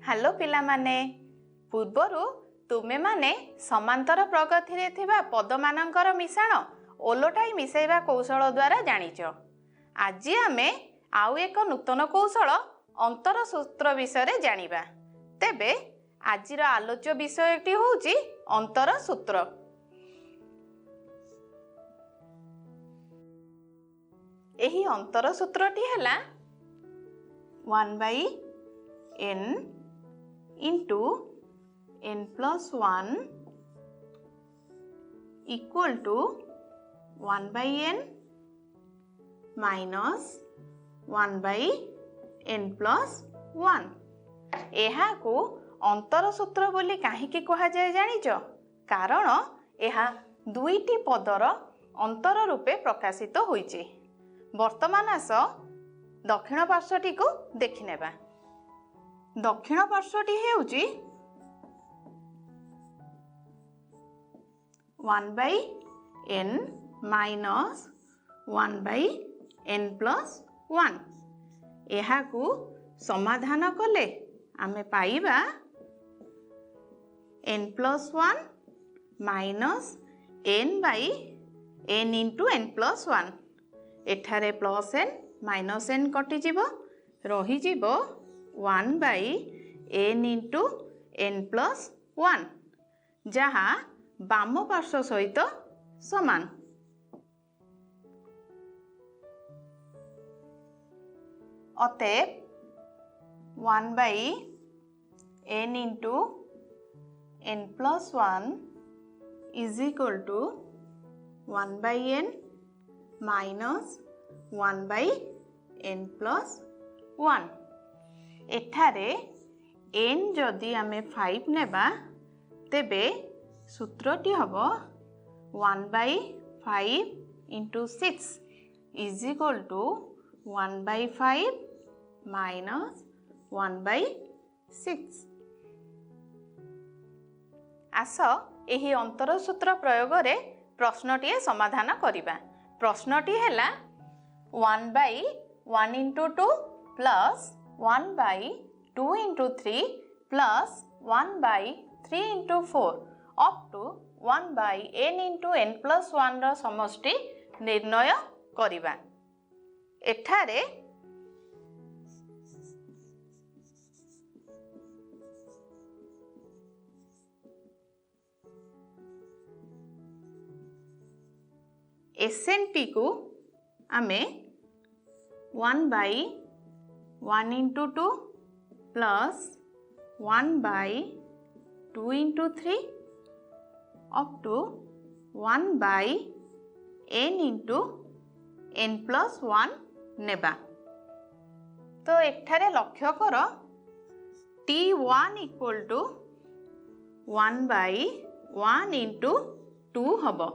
Hello पिला माने पूर्वरु तुमे माने समांतर प्रगति रे थिबा पदमानंकर मिश्रण ओलोटाई मिसेइबा कौशल द्वारा जानिच। आज आमे आउ एक नूतन कौशल अंतर सूत्र विषय जानिबा। तेबे आजिर आलोच्य विषयटी होउची अंतर सूत्र। एही अंतर सूत्रटी हैला 1/n into n plus 1 equal to 1/n minus 1/n plus 1। एहा को अंतर सूत्र बोली काहीकि कहा जाय जानिच? कारण एहा दुईटी पदर अंतर रूपे प्रकाशित होईचे। वर्तमान आस दक्षिण पार्श्वटी को देखि नेबा। दक्षिण पार्श्वटी हेउची 1/n minus 1/n plus 1। एहा को समाधान कले आमे पाइबा n plus 1 minus n/n into n plus 1। एठारे प्लस n माइनस n कटि जीवो रही जीवो 1/n into n plus 1 जहा बाम पार्श्व सहित समान। अतएव 1/n into n plus 1 is equal to 1/n minus 1/n plus 1। एठारे n जदि आमे 5 नेबा तेबे सूत्रटी हबो 1/5 into 6 is equal to 1/5 minus 1/6। आस एही अंतर सूत्र प्रयोग रे प्रश्नटी समाधान करिबा। प्रश्नटी हैला 1/1 into 2 plus 1/2 into 3 plus 1/3 into 4 up to 1/n into n plus 1 रो समष्टि निर्णय करिबा। एठारे SNP को आमे 1/1 into 2 plus 1/2 into 3 up to 1/n into n plus 1 नेबा। तो एठारे लक्ष्य कर T1 equal to 1/1 into 2 हबो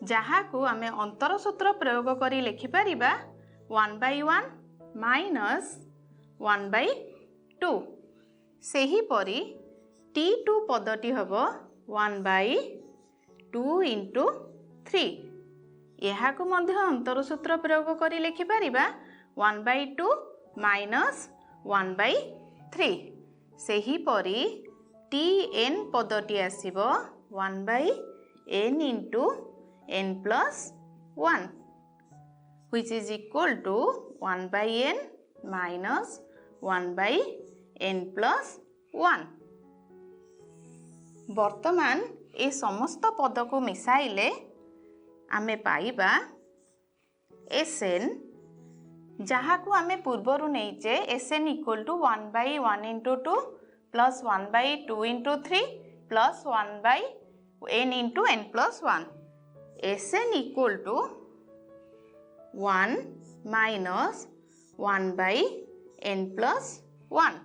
जहा को आमे अंतर सूत्र प्रयोग करी लिखि परिबा 1/1 minus 1/2। सेही परी T2 पदटी हबो 1/2 into 3। एहा को मध्य अंतर सूत्र प्रयोग करी लिखि परिबा 1/2 minus 1/3। सेही परी Tn पदटी आसीबो 1/n into n plus 1 which is equal to 1/n minus 1/n plus 1। वर्तमान ए समस्त पद को मिसाइले आमे पाइबा Sn जहा को आमे पूर्वरु नैचे Sn equal to 1/1 into 2 plus 1/2 into 3 plus 1/n into n plus 1। Sn equal to 1 minus 1/n plus 1।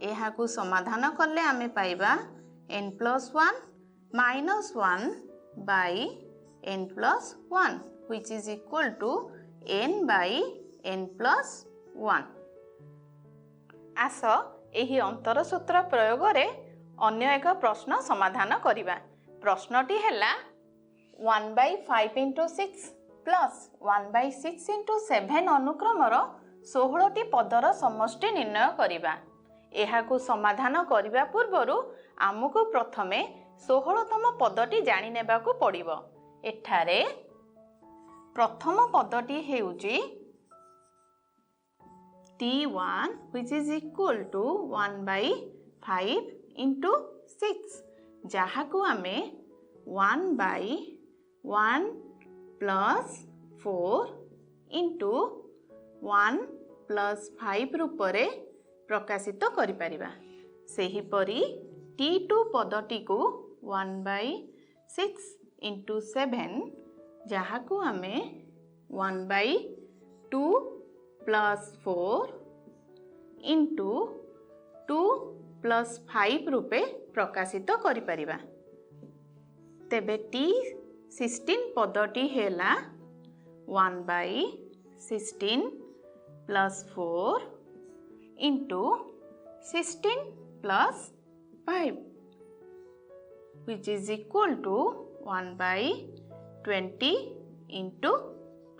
एहा को समाधान करले आमे पाइबा n plus 1 minus 1/n plus 1 which is equal to n/n plus 1। आस एही अंतर सूत्र प्रयोग रे अन्य एक प्रश्न समाधान करिबा। प्रश्नटी हैला 1/5 into 6 plus 1/6 into 7 अनुक्रमर 16टी पदर समष्टि निर्णय करिबा। एहाकु समाधान करिबा पूर्वरु आमको प्रथमे 16तम पदटी जानि नेबाकु पड़िबो। एठारे प्रथम पदटी हेउची t1 which is equal to 1 by 5 into 6 जहाकु आमे 1 by 1 plus 4 into 1 plus 5 रूपरे प्रकाशित करि परिबा। सेही परी t2 पदटी को 1 by 6 into 7 जहाकु आमे 1 by 2 plus 4 into 2 plus 5 रूपे प्रकाशित करि परिबा। तेबे t16 पदटी Hella 1 by 16 plus 4 into 16 plus 5 which is equal to 1 by 20 into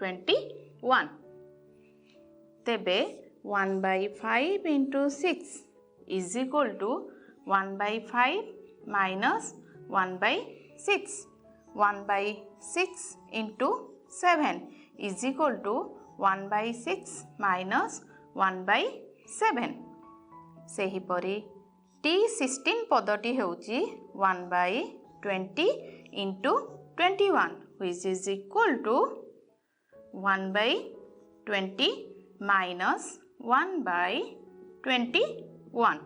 21। तेबे 1 by 5 into 6 is equal to 1 by 5 minus 1 by 6. 1 by 6 into 7 is equal to 1 by 6 minus 1 by 7। सेही परी t16 पदटी हेउची 1 by 20 into 21 which is equal to 1 by 20 minus 1 by 21।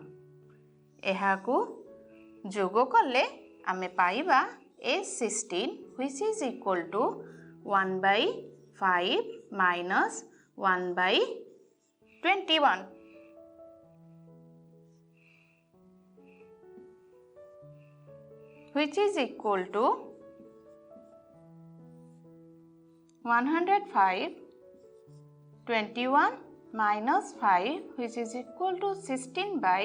एहाकु जोगो कले आमे पाइबा a16 which is equal to 1 by 5 minus 1 by 21। which is equal to 105 21 minus 5 which is equal to 16 by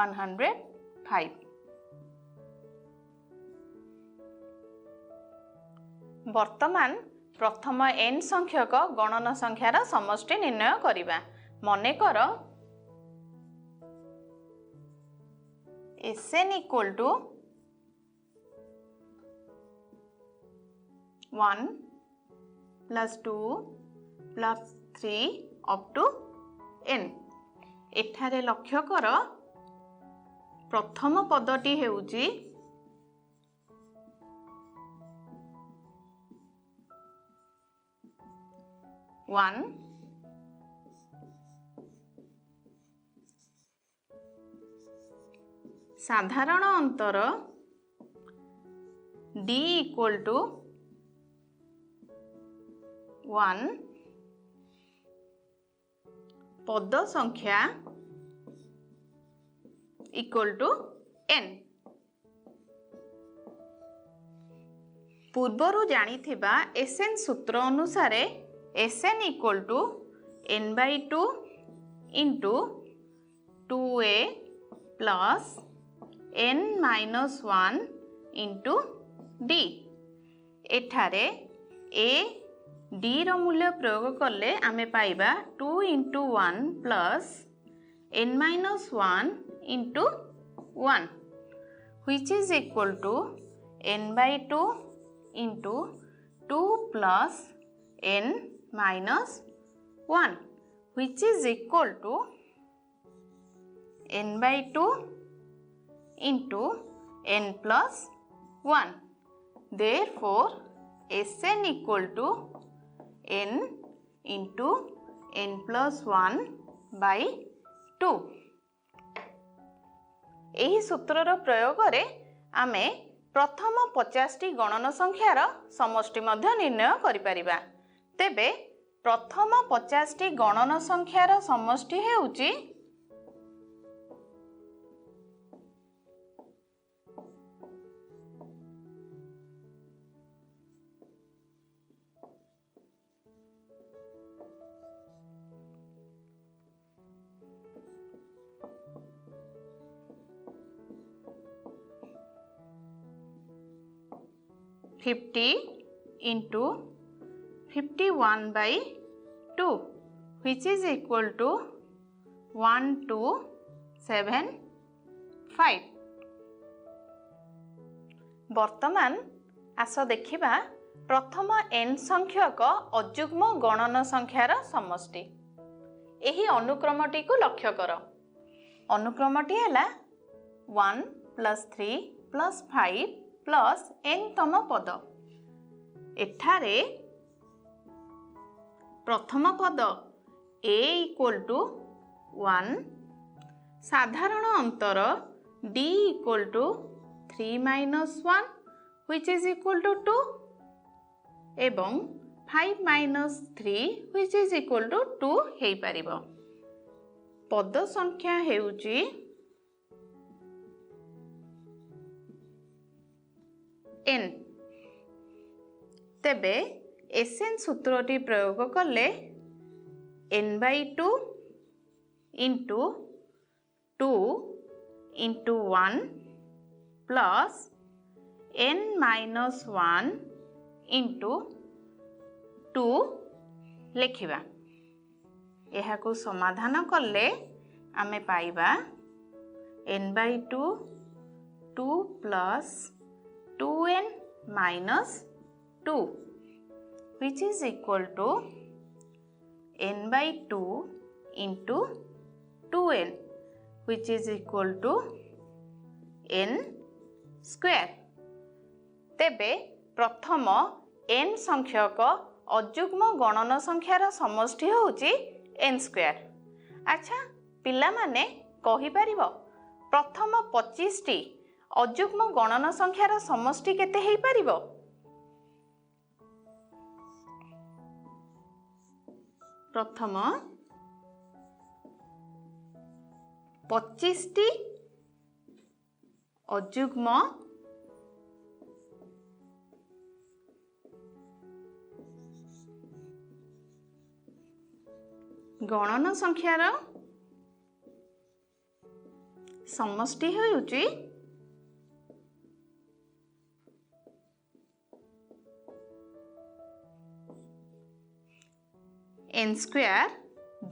105। वर्तमान प्रथम n संख्यक गणन संख्यार समष्टि निर्णय करिबा। मने कर Sn equal to 1 plus 2 plus 3 up to n। एठारे लक्ष्य कर प्रथम पदटी हेउची 1 साधारण अंतर d equal to 1 पद संख्या equal to n। पूर्वरु जानिथिबा Sn सूत्र अनुसार Sn equal to n by 2 into 2a plus n minus 1 into d। एठारे a d रो मूल्य प्रयोग करले आमे पाइबा 2 into 1 plus n minus 1 into 1 which is equal to n by 2 into 2 plus n minus 1 which is equal to n by 2 into n plus 1। Therefore Sn equal to n into n plus 1 by 2। एही सूत्रर प्रयोग रे आमे प्रथम 50 T गणन संख्यार समष्टि मध्य निर्णय करि परिबा। तेबे प्रथम 50 टी गणन संख्यार समष्टि हेउची 50 into 51 by 2 which is equal to 1 to 7 5। वर्तमान आस देखिबा प्रथम n संख्यक अयुग्म गणन संख्यार समष्टि। एही अनुक्रमटी को लक्ष्य कर। अनुक्रमटी हैला 1 + 3 + 5 + n तम पद। एठारे प्रथम पद a = 1, साधारण अंतर d = 3 - 1 which is equal to 2 एवं 5 - 3 which is equal to 2 हेई परिबो। पद संख्या हेउची n। तेबे Sn सूत्रटी प्रयोग कले n/2 * 2 * 1 plus n - 1 into 2 लिखिबा। एहाकु समाधान कले आमे पाइबा n/2 2 plus 2n minus 2 which is equal to n/2 into 2n which is equal to n square। तेबे प्रथम n संख्यक अयुग्म गणन संख्यार समष्टि होउची n स्क्वायर। अच्छा पिला माने कहि परिबो प्रथम 25 टी अयुग्म गणन संख्यार समष्टि केते हेई परिबो? प्रथम 25 टी अयुग्म गणन संख्यार समष्टि होउची n स्क्वायर,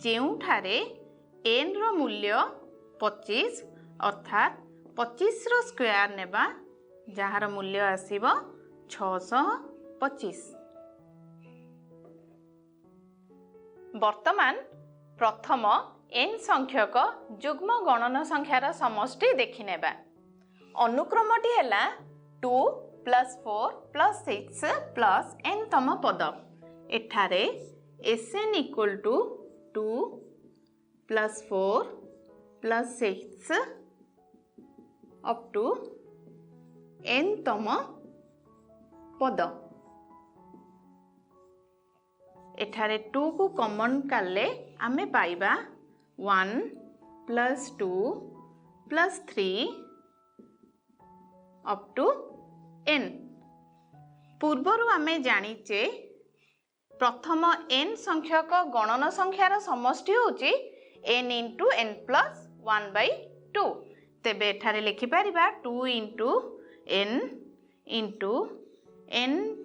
जेउठारे n रो मूल्य 25 अर्थात 25 रो स्क्वायर नेबा जहार मूल्य आसीबो 625। वर्तमान प्रथम n संख्यक युग्म गणन संख्यार समष्टि देखिनेबा। अनुक्रमटी हैला 2 + 4 + 6 + n तम पद। एठारे Sn = 2 + 4 + 6 up to n तम पद। एठारे 2 को कॉमन काले आमे पाइबा 1 + 2 + 3 up to n। पूर्वरु आमे जानिचे प्रथम n संख्यक गणन संख्यार समष्टि होची n * n + 1/2। तेबे एठारे लिखि परिबा 2 * n * n +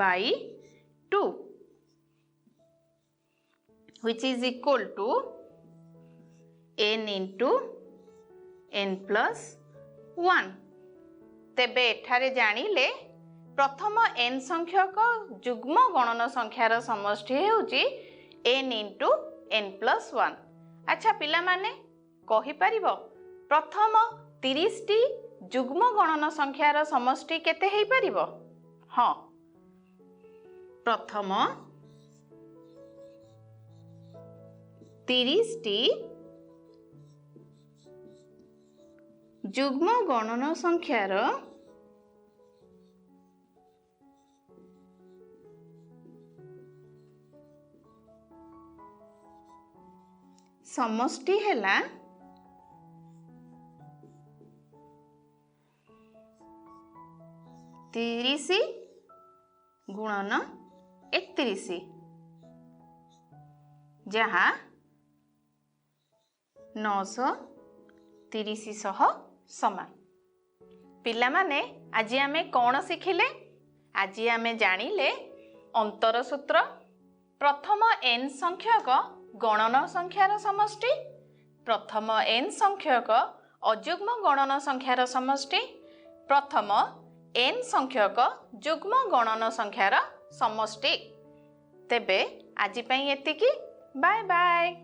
1/2 which is equal to n * n + 1। तेबे एठारे जानिले प्रथम n संख्यक युग्म गणन संख्यार समष्टि हेउची n * n + 1। अच्छा पिला माने कहि परिबो प्रथम 30 टी युग्म गणन संख्यार समष्टि केते हेई परिबो? हां प्रथम 30 टी युग्म गणन संख्यार समष्टि हैला 30 गुणन 31 जहाँ 930 सह समान। पिला माने आज आमे कौन शिखिले? आज आमे जानिले अंतर सूत्र, प्रथम n संख्यक गणन संख्यार समष्टि, प्रथम n संख्यक अजुग्म गणन संख्यार समष्टि प्रथम n संख्यक जुग्म गणन संख्यार समष्टि। तेबे आजि पई एतिकी। Bye bye.